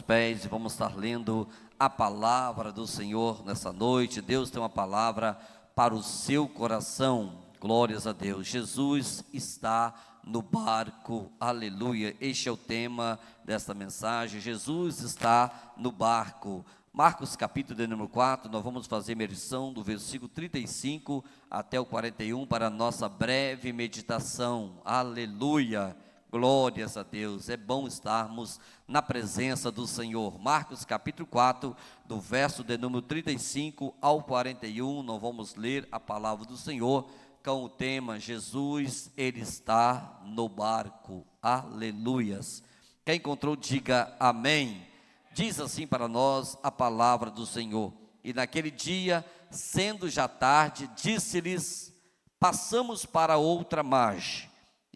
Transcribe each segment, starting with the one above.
pés e vamos estar lendo a palavra do Senhor nessa noite. Deus tem uma palavra para o seu coração. Glórias a Deus. Jesus está no barco. Aleluia. Este é o tema desta mensagem. Jesus está no barco. Marcos capítulo de número 4, nós vamos fazer menção do versículo 35 até o 41 para a nossa breve meditação. Aleluia. Glórias a Deus, é bom estarmos na presença do Senhor. Marcos capítulo 4, do verso de número 35 ao 41, nós vamos ler a palavra do Senhor com o tema Jesus, Ele está no barco. Aleluias. Quem encontrou, diga amém. Diz assim para nós a palavra do Senhor: e naquele dia, sendo já tarde, disse-lhes: passamos para outra margem.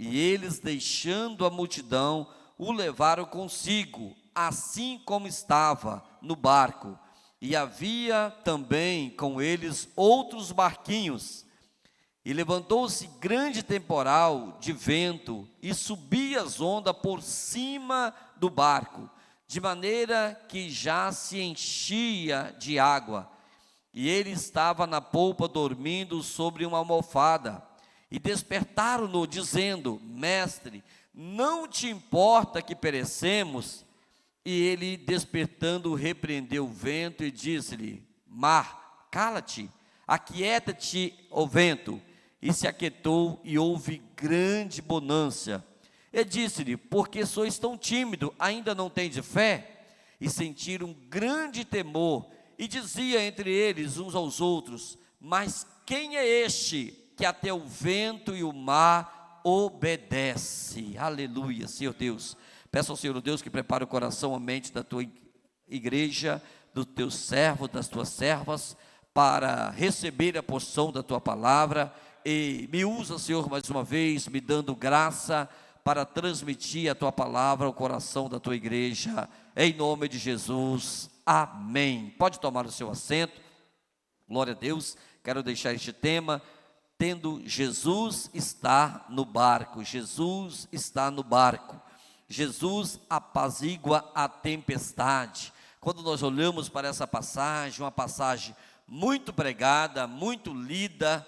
E eles, deixando a multidão, o levaram consigo, assim como estava no barco. E havia também com eles outros barquinhos. E levantou-se grande temporal de vento, e subia as ondas por cima do barco, de maneira que já se enchia de água. E ele estava na polpa dormindo sobre uma almofada. E despertaram-no, dizendo: mestre, não te importa que perecemos? E ele, despertando, repreendeu o vento e disse-lhe: mar, cala-te, aquieta-te o vento. E se aquietou, e houve grande bonança. E disse-lhe: porque sois tão tímido, ainda não tendes fé? E sentiram grande temor, e dizia entre eles uns aos outros: mas quem é este que até o vento e o mar obedece? Aleluia, Senhor Deus. Peço ao Senhor Deus que prepare o coração, a mente da tua igreja, dos teus servos, das tuas servas, para receber a porção da tua palavra. E me usa, Senhor, mais uma vez, me dando graça para transmitir a tua palavra ao coração da tua igreja, em nome de Jesus, amém. Pode tomar o seu assento. Glória a Deus. Quero deixar este tema tendo Jesus está no barco. Jesus está no barco. Jesus apazigua a tempestade. Quando nós olhamos para essa passagem, uma passagem muito pregada, muito lida,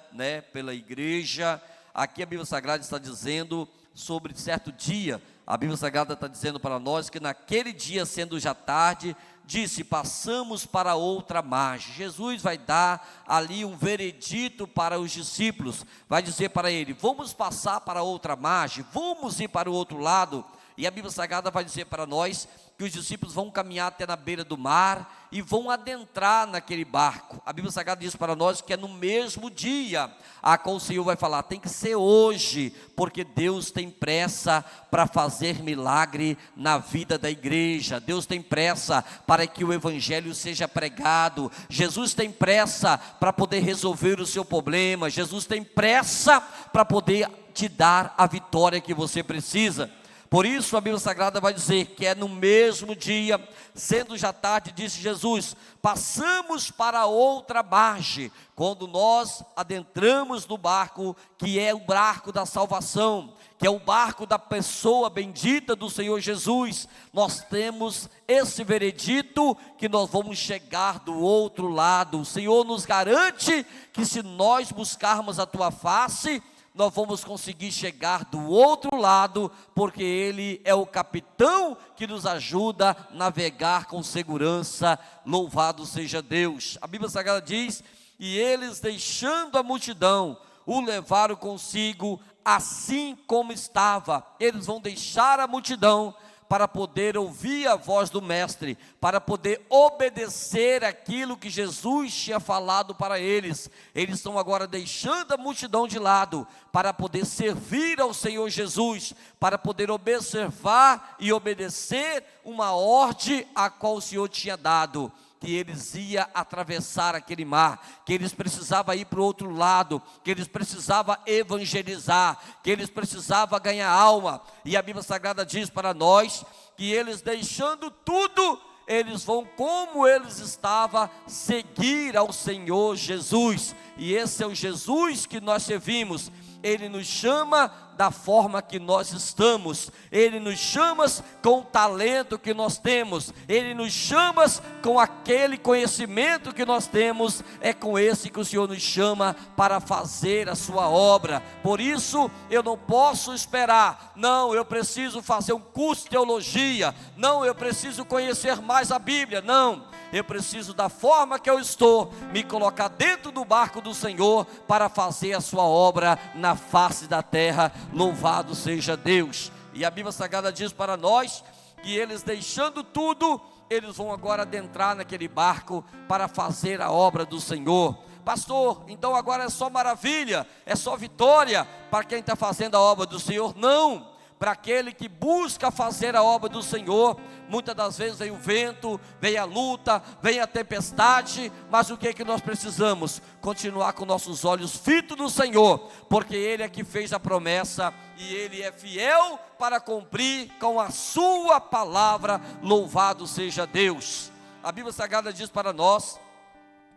pela igreja. Aqui a Bíblia Sagrada está dizendo sobre certo dia. A Bíblia Sagrada está dizendo para nós que naquele dia, sendo já tarde, disse: passamos para outra margem. Jesus vai dar ali um veredito para os discípulos, vai dizer para ele: vamos passar para outra margem, vamos ir para o outro lado. E a Bíblia Sagrada vai dizer para nós que os discípulos vão caminhar até na beira do mar e vão adentrar naquele barco. A Bíblia Sagrada diz para nós que é no mesmo dia a qual o Senhor vai falar: tem que ser hoje, porque Deus tem pressa para fazer milagre na vida da igreja. Deus tem pressa para que o evangelho seja pregado. Jesus tem pressa para poder resolver o seu problema. Jesus tem pressa para poder te dar a vitória que você precisa. Por isso a Bíblia Sagrada vai dizer que é no mesmo dia, sendo já tarde, disse Jesus: passamos para outra margem. Quando nós adentramos no barco, que é o barco da salvação, que é o barco da pessoa bendita do Senhor Jesus, nós temos esse veredito que nós vamos chegar do outro lado. O Senhor nos garante que se nós buscarmos a tua face, nós vamos conseguir chegar do outro lado, porque Ele é o capitão que nos ajuda a navegar com segurança. Louvado seja Deus. A Bíblia Sagrada diz: e eles, deixando a multidão, o levaram consigo, assim como estava. Eles vão deixar a multidão para poder ouvir a voz do mestre, para poder obedecer aquilo que Jesus tinha falado para eles. Eles estão agora deixando a multidão de lado, para poder servir ao Senhor Jesus, para poder observar e obedecer uma ordem a qual o Senhor tinha dado, que eles iam atravessar aquele mar, que eles precisavam ir para o outro lado, que eles precisavam evangelizar, que eles precisavam ganhar alma. E a Bíblia Sagrada diz para nós que eles, deixando tudo, eles vão, como eles estavam, seguir ao Senhor Jesus. E esse é o Jesus que nós servimos. Ele nos chama da forma que nós estamos, Ele nos chama com o talento que nós temos, Ele nos chama com aquele conhecimento que nós temos, é com esse que o Senhor nos chama para fazer a sua obra. Por isso eu não posso esperar, não, eu preciso fazer um curso de teologia, não, eu preciso conhecer mais a Bíblia, não, eu preciso da forma que eu estou, me colocar dentro do barco do Senhor, para fazer a sua obra na face da terra. Louvado seja Deus. E a Bíblia Sagrada diz para nós, que eles deixando tudo, eles vão agora adentrar naquele barco, para fazer a obra do Senhor. Pastor, então agora é só maravilha, é só vitória, para quem está fazendo a obra do Senhor? Não. Para aquele que busca fazer a obra do Senhor, muitas das vezes vem o vento, vem a luta, vem a tempestade, mas o que é que nós precisamos? Continuar com nossos olhos fitos no Senhor, porque Ele é que fez a promessa, e Ele é fiel para cumprir com a sua palavra. Louvado seja Deus. A Bíblia Sagrada diz para nós,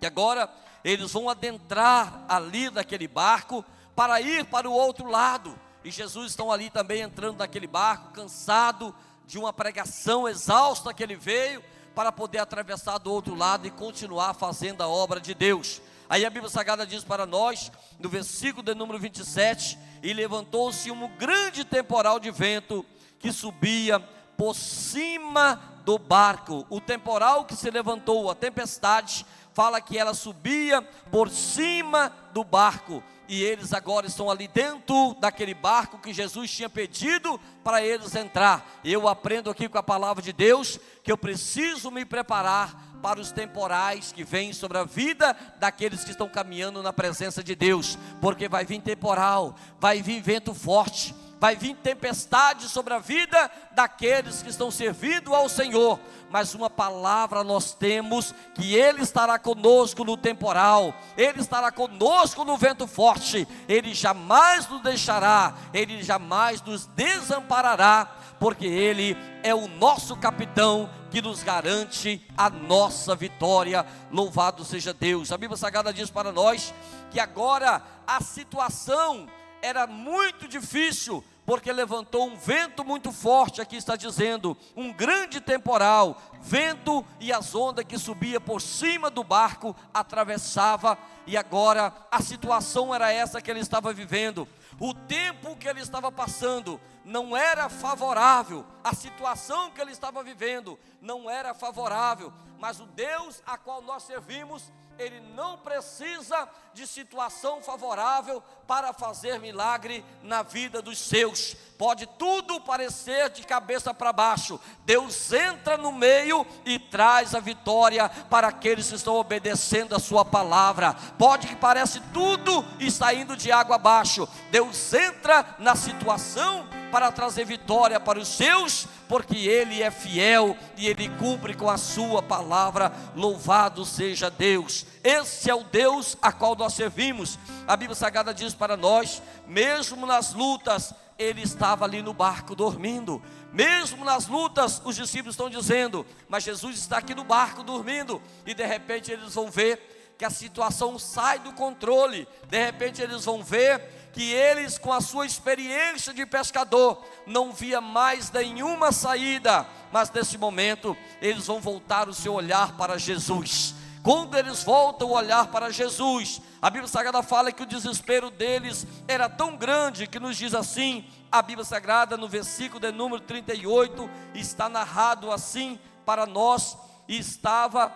que agora eles vão adentrar ali naquele barco, para ir para o outro lado. E Jesus estão ali também entrando naquele barco, cansado de uma pregação exausta que ele veio, para poder atravessar do outro lado e continuar fazendo a obra de Deus. Aí a Bíblia Sagrada diz para nós, no versículo de número 27, e levantou-se um grande temporal de vento, que subia por cima do barco. O temporal que se levantou, a tempestade, fala que ela subia por cima do barco, e eles agora estão ali dentro daquele barco que Jesus tinha pedido para eles entrar. Eu aprendo aqui com a palavra de Deus, que eu preciso me preparar para os temporais que vêm sobre a vida daqueles que estão caminhando na presença de Deus, porque vai vir temporal, vai vir vento forte, vai vir tempestade sobre a vida daqueles que estão servindo ao Senhor. Mas uma palavra nós temos, que Ele estará conosco no temporal, Ele estará conosco no vento forte, Ele jamais nos deixará, Ele jamais nos desamparará, porque Ele é o nosso capitão, que nos garante a nossa vitória. Louvado seja Deus. A Bíblia Sagrada diz para nós, que agora a situação era muito difícil, porque levantou um vento muito forte. Aqui está dizendo, um grande temporal, vento, e as ondas que subia por cima do barco, atravessava, e agora a situação era essa que ele estava vivendo. O tempo que ele estava passando não era favorável, a situação que ele estava vivendo não era favorável, mas o Deus a qual nós servimos, Ele não precisa de situação favorável para fazer milagre na vida dos seus. Pode tudo parecer de cabeça para baixo, Deus entra no meio e traz a vitória para aqueles que estão obedecendo a sua palavra. Pode que parece tudo está indo de água abaixo, Deus entra na situação para trazer vitória para os seus, porque Ele é fiel e Ele cumpre com a sua palavra. Louvado seja Deus. Esse é o Deus a qual nós servimos. A Bíblia Sagrada diz para nós, mesmo nas lutas, Ele estava ali no barco dormindo. Mesmo nas lutas, os discípulos estão dizendo, mas Jesus está aqui no barco dormindo. E de repente eles vão ver que a situação sai do controle. De repente eles vão ver que eles, com a sua experiência de pescador, não via mais nenhuma saída. Mas nesse momento eles vão voltar o seu olhar para Jesus. Quando eles voltam o olhar para Jesus, a Bíblia Sagrada fala que o desespero deles era tão grande, que nos diz assim, a Bíblia Sagrada no versículo de número 38, está narrado assim para nós: e estava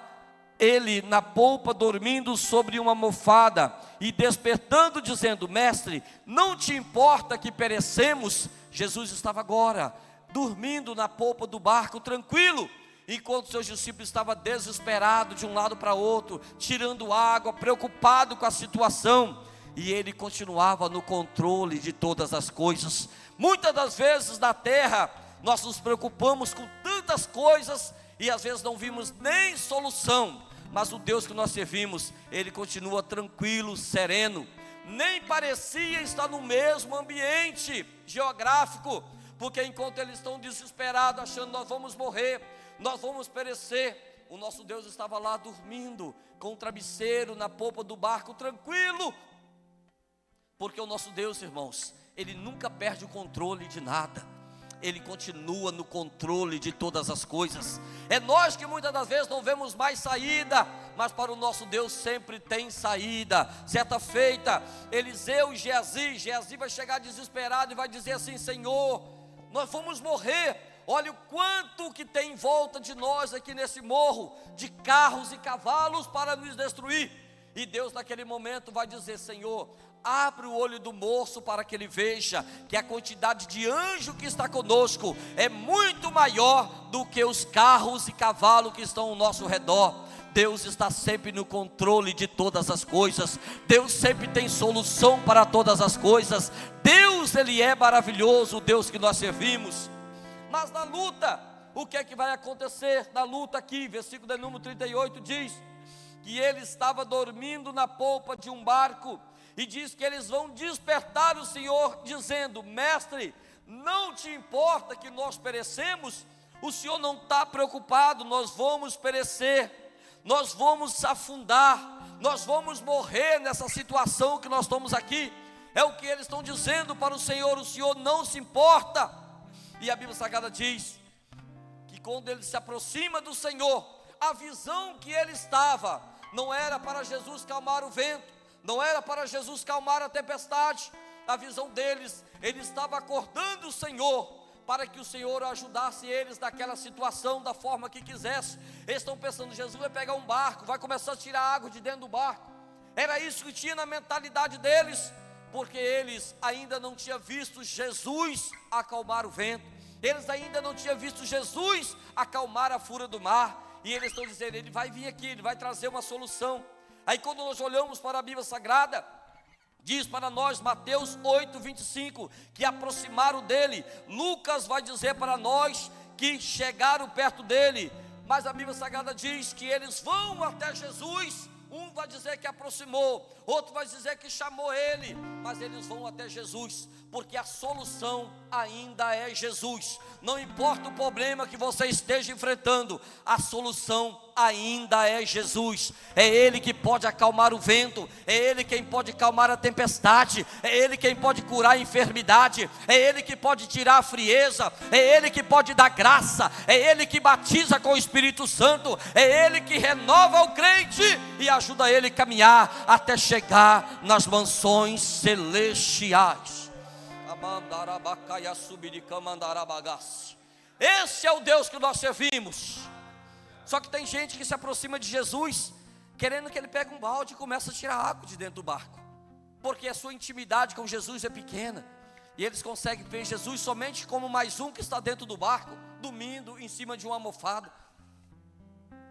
ele na polpa dormindo sobre uma almofada, e despertando dizendo, mestre, não te importa que perecemos? Jesus estava agora dormindo na polpa do barco, tranquilo, enquanto seus discípulos estavam desesperados de um lado para outro, tirando água, preocupado com a situação, e ele continuava no controle de todas as coisas. Muitas das vezes na terra, nós nos preocupamos com tantas coisas, e às vezes não vimos nem solução, mas o Deus que nós servimos, Ele continua tranquilo, sereno, nem parecia estar no mesmo ambiente geográfico, porque enquanto eles estão desesperados, achando nós vamos morrer, nós vamos perecer, o nosso Deus estava lá dormindo, com o travesseiro na polpa do barco, tranquilo, porque o nosso Deus, irmãos, Ele nunca perde o controle de nada. Ele continua no controle de todas as coisas. É nós que muitas das vezes não vemos mais saída, mas para o nosso Deus sempre tem saída. Certa feita, Eliseu e Geazi vai chegar desesperado e vai dizer assim: Senhor, nós vamos morrer. Olha o quanto que tem em volta de nós aqui nesse morro, de carros e cavalos para nos destruir. E Deus naquele momento vai dizer: Senhor, abre o olho do moço para que ele veja que a quantidade de anjo que está conosco é muito maior do que os carros e cavalos que estão ao nosso redor. Deus está sempre no controle de todas as coisas. Deus sempre tem solução para todas as coisas. Deus, Ele é maravilhoso, o Deus que nós servimos. Mas na luta, o que é que vai acontecer? Na luta aqui, versículo de número 38 diz que ele estava dormindo na polpa de um barco, e diz que eles vão despertar o Senhor, dizendo: Mestre, não te importa que nós perecemos? O Senhor não está preocupado, nós vamos perecer, nós vamos afundar, nós vamos morrer nessa situação que nós estamos aqui. É o que eles estão dizendo para o Senhor não se importa. E a Bíblia Sagrada diz que quando ele se aproxima do Senhor, a visão que ele estava, não era para Jesus calmar o vento, não era para Jesus calmar a tempestade. A visão deles, ele estava acordando o Senhor, para que o Senhor ajudasse eles naquela situação, da forma que quisesse. Eles estão pensando: Jesus vai pegar um barco, vai começar a tirar água de dentro do barco. Era isso que tinha na mentalidade deles, porque eles ainda não tinham visto Jesus acalmar o vento, eles ainda não tinham visto Jesus acalmar a fúria do mar. E eles estão dizendo: ele vai vir aqui, ele vai trazer uma solução. Aí quando nós olhamos para a Bíblia Sagrada, diz para nós, Mateus 8:25, que aproximaram dele. Lucas vai dizer para nós que chegaram perto dele, mas a Bíblia Sagrada diz que eles vão até Jesus. Um vai dizer que aproximou, outro vai dizer que chamou ele, mas eles vão até Jesus, porque a solução ainda é Jesus. Não importa o problema que você esteja enfrentando, a solução ainda é Jesus. É Ele que pode acalmar o vento, é Ele quem pode acalmar a tempestade, é Ele quem pode curar a enfermidade, é Ele que pode tirar a frieza, é Ele que pode dar graça, é Ele que batiza com o Espírito Santo, é Ele que renova o crente e ajuda ele a caminhar até chegar nas mansões celestiais. Esse é o Deus que nós servimos. Só que tem gente que se aproxima de Jesus querendo que ele pegue um balde e comece a tirar água de dentro do barco, porque a sua intimidade com Jesus é pequena, e eles conseguem ver Jesus somente como mais um que está dentro do barco, dormindo em cima de uma almofada.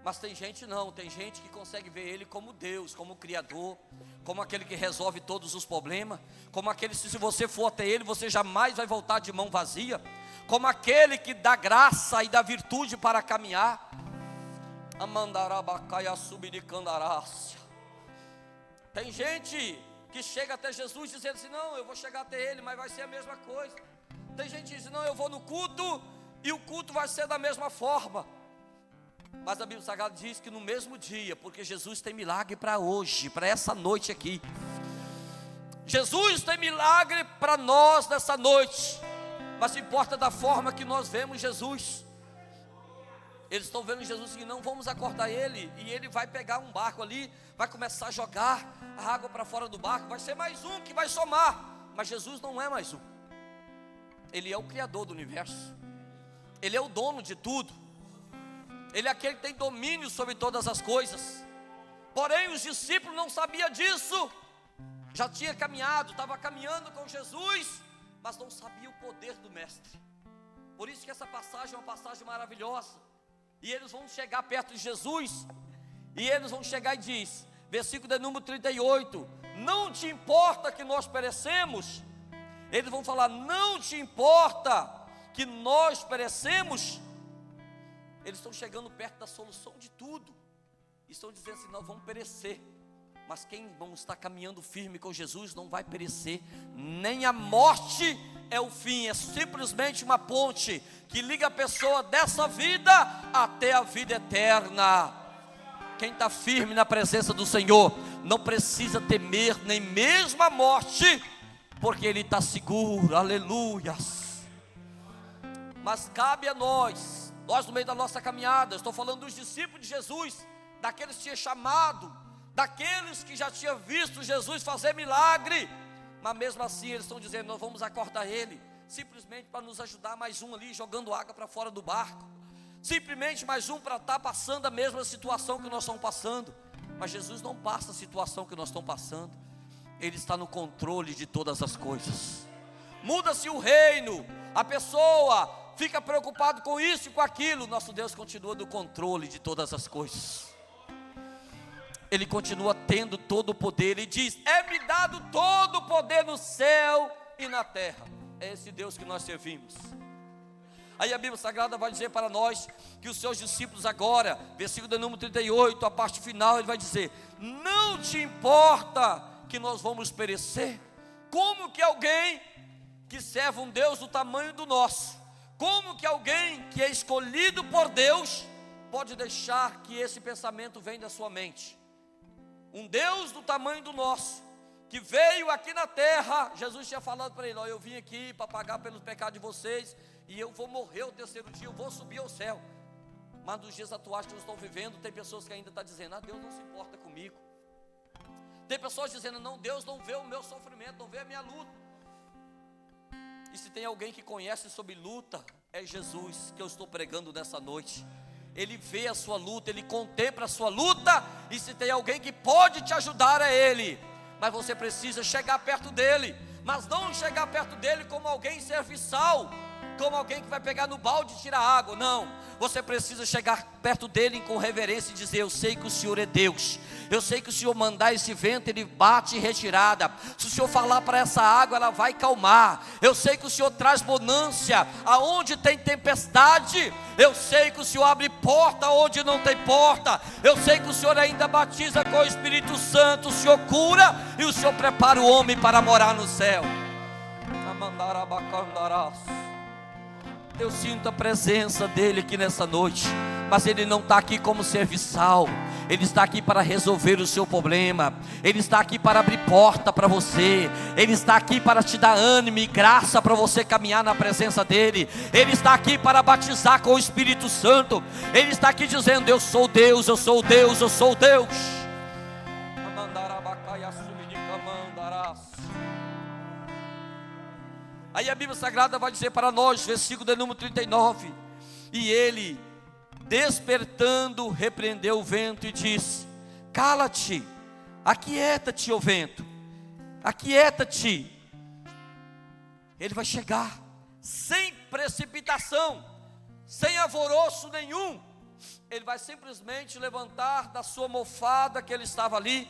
Mas tem gente não, tem gente que consegue ver ele como Deus, como Criador, como aquele que resolve todos os problemas, como aquele que, se você for até ele, você jamais vai voltar de mão vazia, como aquele que dá graça e dá virtude para caminhar. Tem gente que chega até Jesus dizendo assim: não, eu vou chegar até ele, mas vai ser a mesma coisa. Tem gente que diz: não, eu vou no culto e o culto vai ser da mesma forma. Mas a Bíblia Sagrada diz que no mesmo dia, porque Jesus tem milagre para hoje, para essa noite aqui. Jesus tem milagre para nós nessa noite, mas importa da forma que nós vemos Jesus. Eles estão vendo Jesus e não vamos acordar ele, e ele vai pegar um barco ali, vai começar a jogar a água para fora do barco, vai ser mais um que vai somar. Mas Jesus não é mais um, ele é o Criador do universo, ele é o dono de tudo, ele é aquele que tem domínio sobre todas as coisas. Porém os discípulos não sabiam disso, já tinha caminhado, estava caminhando com Jesus, mas não sabia o poder do mestre. Por isso que essa passagem é uma passagem maravilhosa. E eles vão chegar perto de Jesus, e eles vão chegar e diz, versículo de número 38, não te importa que nós perecemos? Eles vão falar: não te importa que nós perecemos? Eles estão chegando perto da solução de tudo, estão dizendo assim: nós vamos perecer, mas quem não está caminhando firme com Jesus não vai perecer. Nem a morte é o fim, é simplesmente uma ponte que liga a pessoa dessa vida até a vida eterna. Quem está firme na presença do Senhor não precisa temer nem mesmo a morte, porque Ele está seguro, aleluias. Mas cabe a nós no meio da nossa caminhada, estou falando dos discípulos de Jesus, daqueles que tinha chamado, daqueles que já tinham visto Jesus fazer milagre, mas mesmo assim eles estão dizendo: nós vamos acordar Ele, simplesmente para nos ajudar, mais um ali jogando água para fora do barco, simplesmente mais um para estar passando a mesma situação que nós estamos passando. Mas Jesus não passa a situação que nós estamos passando, Ele está no controle de todas as coisas. Muda-se o reino, a pessoa fica preocupado com isso e com aquilo, nosso Deus continua no controle de todas as coisas. Ele continua tendo todo o poder. Ele diz: é-me dado todo o poder no céu e na terra. É esse Deus que nós servimos. Aí a Bíblia Sagrada vai dizer para nós que os seus discípulos agora, versículo de número 38, a parte final, ele vai dizer: não te importa que nós vamos perecer? Como que alguém que serve um Deus do tamanho do nosso, como que alguém que é escolhido por Deus, pode deixar que esse pensamento venha da sua mente? Um Deus do tamanho do nosso, que veio aqui na terra, Jesus tinha falado para ele: ó, eu vim aqui para pagar pelos pecados de vocês, e eu vou morrer o terceiro dia, eu vou subir ao céu. Mas nos dias atuais que nós estamos vivendo, tem pessoas que ainda estão dizendo: ah, Deus não se importa comigo. Tem pessoas dizendo: não, Deus não vê o meu sofrimento, não vê a minha luta. E se tem alguém que conhece sobre luta, é Jesus, que eu estou pregando nessa noite. Ele vê a sua luta, Ele contempla a sua luta, e se tem alguém que pode te ajudar, é Ele. Mas você precisa chegar perto dEle, mas não chegar perto dEle como alguém serviçal, como alguém que vai pegar no balde e tirar água. Não, você precisa chegar perto dEle com reverência e dizer: eu sei que o Senhor é Deus, eu sei que o Senhor mandar esse vento, ele bate em retirada. Se o Senhor falar para essa água, ela vai calmar. Eu sei que o Senhor traz bonança aonde tem tempestade. Eu sei que o Senhor abre porta onde não tem porta. Eu sei que o Senhor ainda batiza com o Espírito Santo. O Senhor cura e o Senhor prepara o homem para morar no céu. Eu sinto a presença dEle aqui nessa noite, mas Ele não está aqui como serviçal. Ele está aqui para resolver o seu problema. Ele está aqui para abrir porta para você. Ele está aqui para te dar ânimo e graça para você caminhar na presença dEle. Ele está aqui para batizar com o Espírito Santo. Ele está aqui dizendo: eu sou Deus, eu sou Deus, eu sou Deus. Aí a Bíblia Sagrada vai dizer para nós, versículo de número 39: e ele, despertando, repreendeu o vento e disse: cala-te, aquieta-te, ó vento, aquieta-te. Ele vai chegar sem precipitação, sem alvoroço nenhum. Ele vai simplesmente levantar da sua almofada que ele estava ali.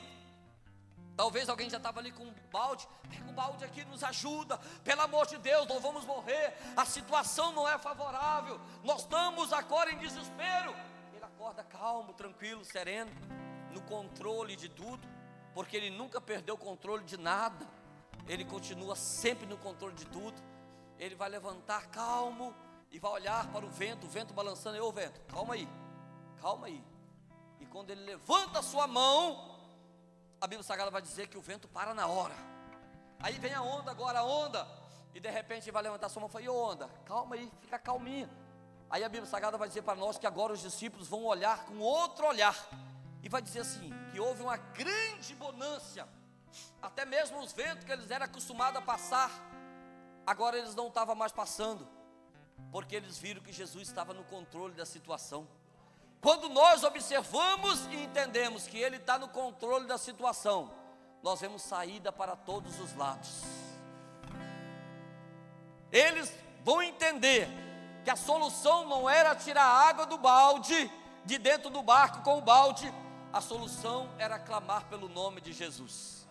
Talvez alguém já estava ali com um balde: pega um balde aqui, nos ajuda, pelo amor de Deus, não vamos morrer, a situação não é favorável, nós estamos agora em desespero. Ele acorda calmo, tranquilo, sereno, no controle de tudo, porque ele nunca perdeu o controle de nada, ele continua sempre no controle de tudo. Ele vai levantar calmo e vai olhar para o vento balançando: ô vento, calma aí, calma aí. E quando ele levanta a sua mão, a Bíblia Sagrada vai dizer que o vento para na hora. Aí vem a onda agora, a onda, e de repente ele vai levantar a sua mão e falar: ô onda, calma aí, fica calminha. Aí a Bíblia Sagrada vai dizer para nós que agora os discípulos vão olhar com outro olhar, e vai dizer assim, que houve uma grande bonança. Até mesmo os ventos que eles eram acostumados a passar, agora eles não estavam mais passando, porque eles viram que Jesus estava no controle da situação. Quando nós observamos e entendemos que Ele está no controle da situação, nós vemos saída para todos os lados. Eles vão entender que a solução não era tirar a água do balde, de dentro do barco com o balde. A solução era clamar pelo nome de Jesus.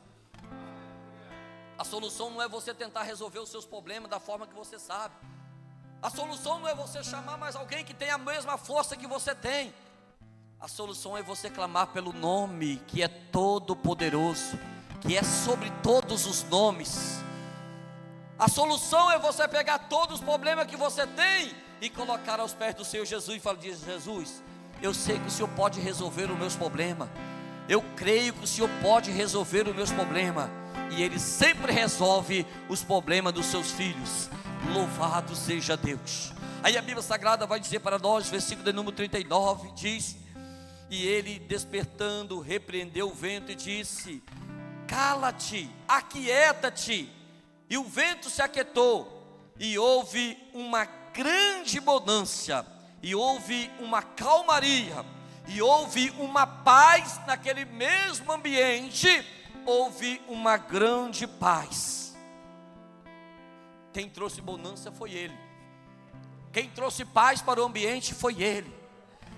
A solução não é você tentar resolver os seus problemas da forma que você sabe. A solução não é você chamar mais alguém que tem a mesma força que você tem. A solução é você clamar pelo nome que é todo poderoso, que é sobre todos os nomes. A solução é você pegar todos os problemas que você tem e colocar aos pés do Senhor Jesus e falar: Jesus, eu sei que o Senhor pode resolver os meus problemas. Eu creio que o Senhor pode resolver os meus problemas. e Ele sempre resolve os problemas dos seus filhos. Louvado seja Deus. Aí a Bíblia Sagrada vai dizer para nós, versículo de número 39, diz: e ele, despertando, repreendeu o vento e disse: cala-te, aquieta-te. E o vento se aquietou, e houve uma grande bonança, e houve uma calmaria, e houve uma paz naquele mesmo ambiente. Houve uma grande paz. Quem trouxe bonança foi Ele. Quem trouxe paz para o ambiente foi Ele.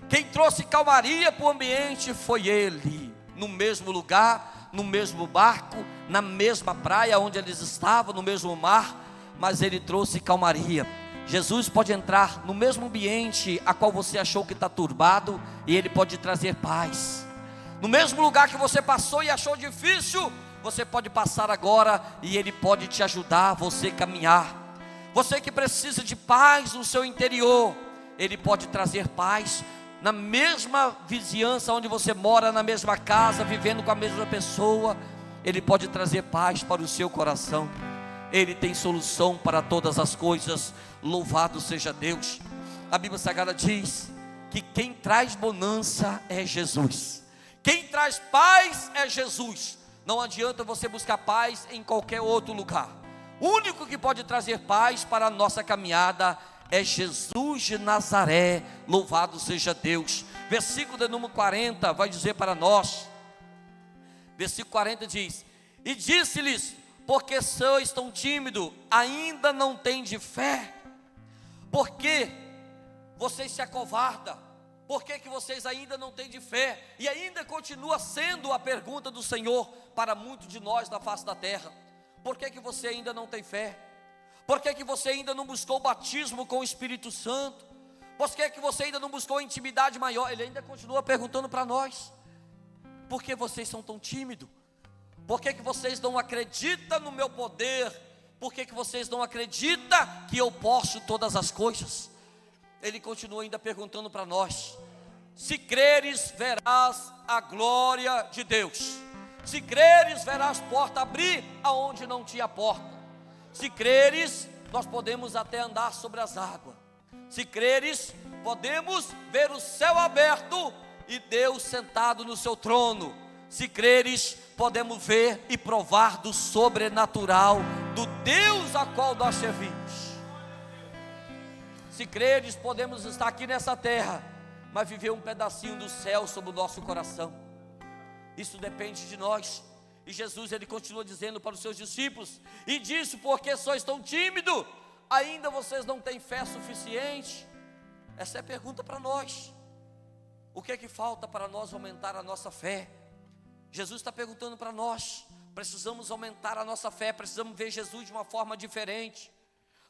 Quem trouxe calmaria para o ambiente foi Ele. No mesmo lugar, no mesmo barco, na mesma praia onde eles estavam, no mesmo mar, mas Ele trouxe calmaria. Jesus pode entrar no mesmo ambiente a qual você achou que está turbado, e Ele pode trazer paz. No mesmo lugar que você passou e achou difícil, você pode passar agora, e Ele pode te ajudar a você caminhar. Você que precisa de paz no seu interior, Ele pode trazer paz na mesma vizinhança onde você mora, na mesma casa, vivendo com a mesma pessoa. Ele pode trazer paz para o seu coração. Ele tem solução para todas as coisas. Louvado seja Deus. A Bíblia Sagrada diz que quem traz bonança é Jesus. Quem traz paz é Jesus. Não adianta você buscar paz em qualquer outro lugar. O único que pode trazer paz para a nossa caminhada é Jesus de Nazaré. Louvado seja Deus. Versículo de número 40 vai dizer para nós. Versículo 40 diz: e disse-lhes: porque sois tão tímidos, ainda não tendes fé? Porque vocês se acovardam? Por que vocês ainda não têm de fé? E ainda continua sendo a pergunta do Senhor para muitos de nós na face da terra. Por que você ainda não tem fé? Por que você ainda não buscou o batismo com o Espírito Santo? Por que você ainda não buscou intimidade maior? Ele ainda continua perguntando para nós. Por que vocês são tão tímidos? Por que vocês não acreditam no meu poder? Por que vocês não acreditam que eu posso todas as coisas? Ele continua ainda perguntando para nós. Se creres, verás a glória de Deus. Se creres, verás porta abrir aonde não tinha porta. Se creres, nós podemos até andar sobre as águas. Se creres, podemos ver o céu aberto e Deus sentado no seu trono. Se creres, podemos ver e provar do sobrenatural do Deus a qual nós servimos. Se creres, podemos estar aqui nessa terra, mas viver um pedacinho do céu sobre o nosso coração. Isso depende de nós. E Jesus, ele continua dizendo para os seus discípulos: e disse: porque sois tão tímidos, ainda vocês não têm fé suficiente? Essa é a pergunta para nós. O que é que falta para nós aumentar a nossa fé? Jesus está perguntando para nós. Precisamos aumentar a nossa fé, precisamos ver Jesus de uma forma diferente.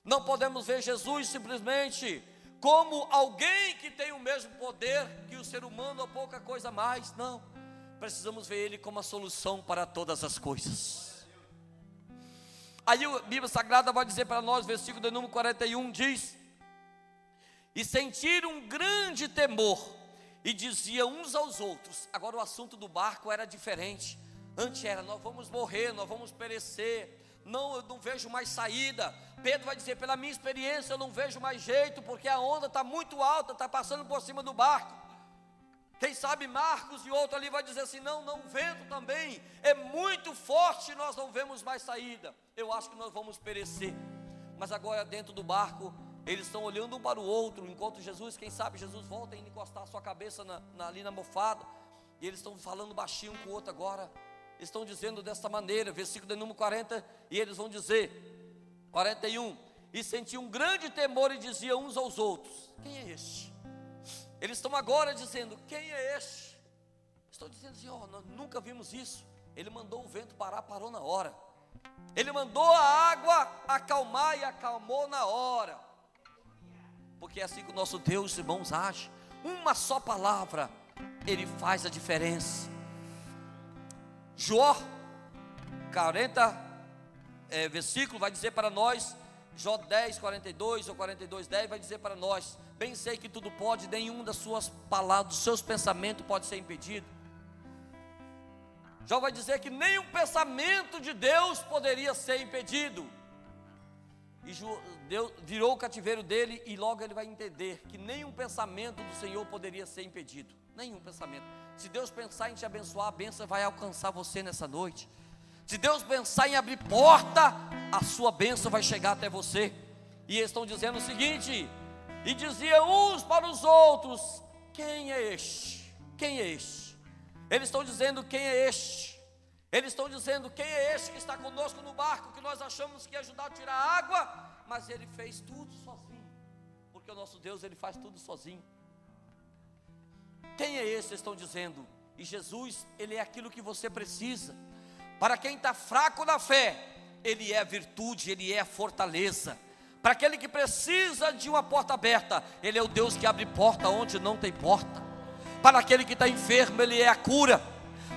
Não podemos ver Jesus simplesmente como alguém que tem o mesmo poder que o ser humano ou pouca coisa mais. Não, precisamos ver Ele como a solução para todas as coisas. Aí a Bíblia Sagrada vai dizer para nós, versículo de número 41 diz: e sentiram um grande temor, e diziam uns aos outros. Agora o assunto do barco era diferente. Antes era: nós vamos morrer, nós vamos perecer. Não, eu não vejo mais saída. Pedro vai dizer: pela minha experiência eu não vejo mais jeito, porque a onda está muito alta, está passando por cima do barco. Quem sabe Marcos e outro ali vai dizer assim: não, o vento também é muito forte, nós não vemos mais saída. Eu acho que nós vamos perecer. Mas agora dentro do barco, eles estão olhando um para o outro, enquanto Jesus, quem sabe Jesus volta a encostar a sua cabeça ali na mofada, e eles estão falando baixinho um com o outro agora. Eles estão dizendo desta maneira, versículo de número 40, e eles vão dizer, 41, e sentiam um grande temor e diziam uns aos outros: quem é este? Eles estão agora dizendo: quem é este? Estão dizendo assim: nós nunca vimos isso. Ele mandou o vento parar, parou na hora. Ele mandou a água acalmar e acalmou na hora. Porque é assim que o nosso Deus, irmãos, age. Uma só palavra, Ele faz a diferença. Jó 40, versículo, vai dizer para nós, Jó 10, 42 ou 42, 10, vai dizer para nós: bem sei que tudo pode, nenhum das suas palavras, dos seus pensamentos pode ser impedido. Jó vai dizer que nenhum pensamento de Deus poderia ser impedido. E Deus virou o cativeiro dele, e logo ele vai entender que nenhum pensamento do Senhor poderia ser impedido. Nenhum pensamento. Se Deus pensar em te abençoar, a bênção vai alcançar você nessa noite. Se Deus pensar em abrir porta, a sua bênção vai chegar até você. E eles estão dizendo o seguinte: e diziam uns para os outros: quem é este? Quem é este? Eles estão dizendo: quem é este? Eles estão dizendo: quem é este que está conosco no barco, que nós achamos que ia ajudar a tirar água, mas ele fez tudo sozinho, porque o nosso Deus, ele faz tudo sozinho. Quem é esse? Eles estão dizendo. E Jesus, ele é aquilo que você precisa. Para quem está fraco na fé, ele é a virtude, ele é a fortaleza. Para aquele que precisa de uma porta aberta, ele é o Deus que abre porta onde não tem porta. Para aquele que está enfermo, ele é a cura.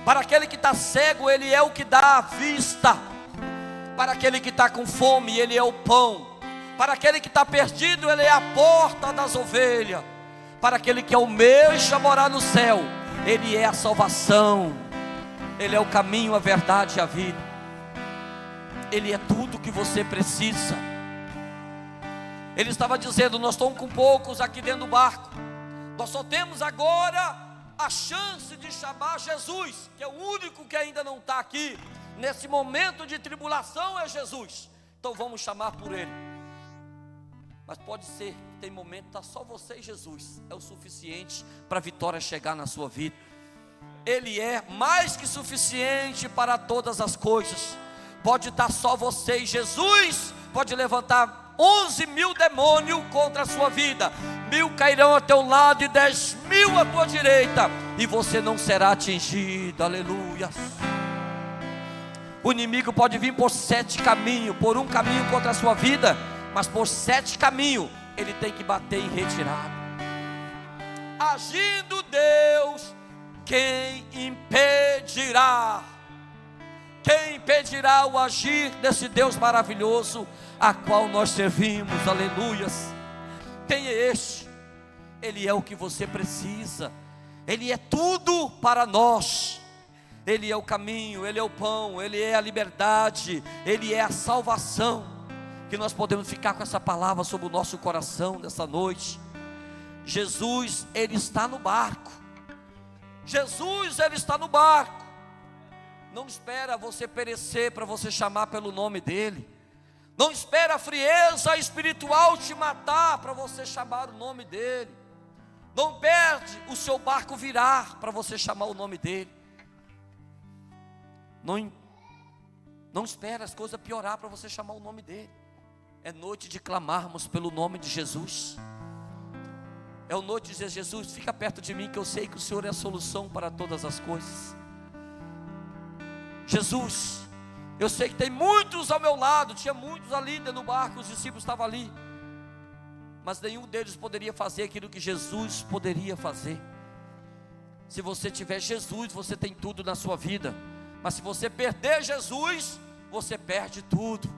Para aquele que está cego, ele é o que dá a vista. Para aquele que está com fome, ele é o pão. Para aquele que está perdido, ele é a porta das ovelhas. Para aquele que almeja morar no céu, ele é a salvação. Ele é o caminho, a verdade e a vida. Ele é tudo que você precisa. Ele estava dizendo: nós estamos com poucos aqui dentro do barco. Nós só temos agora a chance de chamar Jesus, que é o único que ainda não está aqui. Nesse momento de tribulação é Jesus. Então vamos chamar por Ele. Mas pode ser que tem momento que está só você e Jesus. É o suficiente para a vitória chegar na sua vida. Ele é mais que suficiente para todas as coisas. Pode estar só você e Jesus. Pode levantar 11.000 demônios contra a sua vida. 1.000 cairão ao teu lado e 10.000 à tua direita, e você não será atingido. Aleluia. O inimigo pode vir por 7 caminhos. Por um caminho contra a sua vida, mas por 7 caminhos ele tem que bater em retirada. Agindo Deus, quem impedirá? Quem impedirá o agir desse Deus maravilhoso a qual nós servimos? Aleluias. Quem é este? Ele é o que você precisa. Ele é tudo para nós. Ele é o caminho, Ele é o pão, Ele é a liberdade, Ele é a salvação. Que nós podemos ficar com essa palavra sobre o nosso coração nessa noite. Jesus, Ele está no barco. Jesus, Ele está no barco. Não espera você perecer para você chamar pelo nome dEle. Não espera a frieza espiritual te matar para você chamar o nome dEle. Não perde o seu barco virar para você chamar o nome dEle. Não espera as coisas piorar para você chamar o nome dEle. É noite de clamarmos pelo nome de Jesus. É noite de dizer: Jesus, fica perto de mim, que eu sei que o Senhor é a solução para todas as coisas. Jesus, eu sei que tem muitos ao meu lado. Tinha muitos ali dentro do barco, os discípulos estavam ali, mas nenhum deles poderia fazer aquilo que Jesus poderia fazer. Se você tiver Jesus, você tem tudo na sua vida. Mas se você perder Jesus, você perde tudo.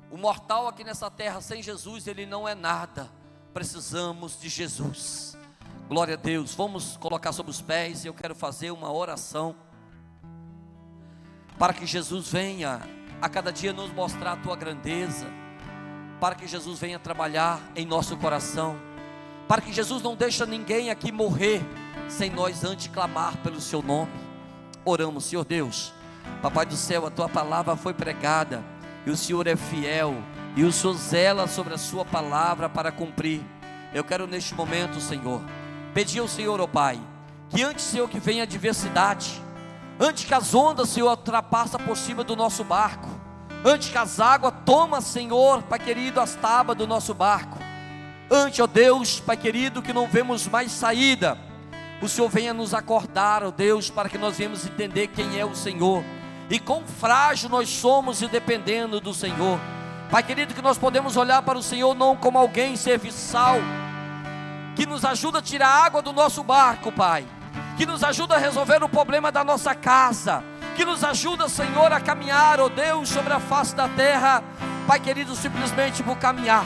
O mortal aqui nessa terra sem Jesus, ele não é nada. Precisamos de Jesus. Glória a Deus. Vamos colocar sobre os pés. E eu quero fazer uma oração para que Jesus venha a cada dia nos mostrar a tua grandeza, para que Jesus venha trabalhar em nosso coração, para que Jesus não deixe ninguém aqui morrer sem nós antes clamar pelo seu nome. Oramos. Senhor Deus, Papai do céu, a tua palavra foi pregada, e o Senhor é fiel, e o Senhor zela sobre a sua palavra para cumprir. Eu quero neste momento, Senhor, pedir ao Senhor, ó Pai, que antes, Senhor, que venha a adversidade, antes que as ondas, Senhor, ultrapassem por cima do nosso barco, antes que as águas tomem, Senhor, Pai querido, as tábuas do nosso barco, antes, ó Deus, Pai querido, que não vemos mais saída, o Senhor venha nos acordar, ó Deus, para que nós venhamos entender quem é o Senhor, e quão frágil nós somos e dependendo do Senhor. Pai querido, que nós podemos olhar para o Senhor não como alguém serviçal, que nos ajuda a tirar a água do nosso barco, Pai, que nos ajuda a resolver o problema da nossa casa, que nos ajuda, Senhor, a caminhar, ó Deus, sobre a face da terra, Pai querido, simplesmente por caminhar,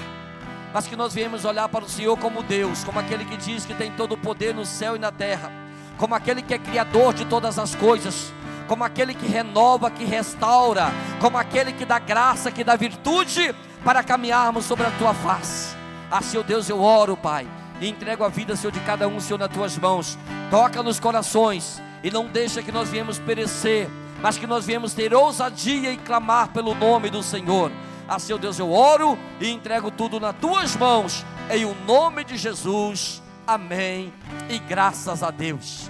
mas que nós viemos olhar para o Senhor como Deus, como aquele que diz que tem todo o poder no céu e na terra, como aquele que é criador de todas as coisas, como aquele que renova, que restaura, como aquele que dá graça, que dá virtude para caminharmos sobre a tua face. Assim, ó Deus, eu oro, Pai, e entrego a vida, Senhor, de cada um, Senhor, nas tuas mãos. Toca nos corações e não deixa que nós viemos perecer, mas que nós viemos ter ousadia e clamar pelo nome do Senhor. Assim, ó Deus, eu oro e entrego tudo nas tuas mãos, em o nome de Jesus. Amém e graças a Deus.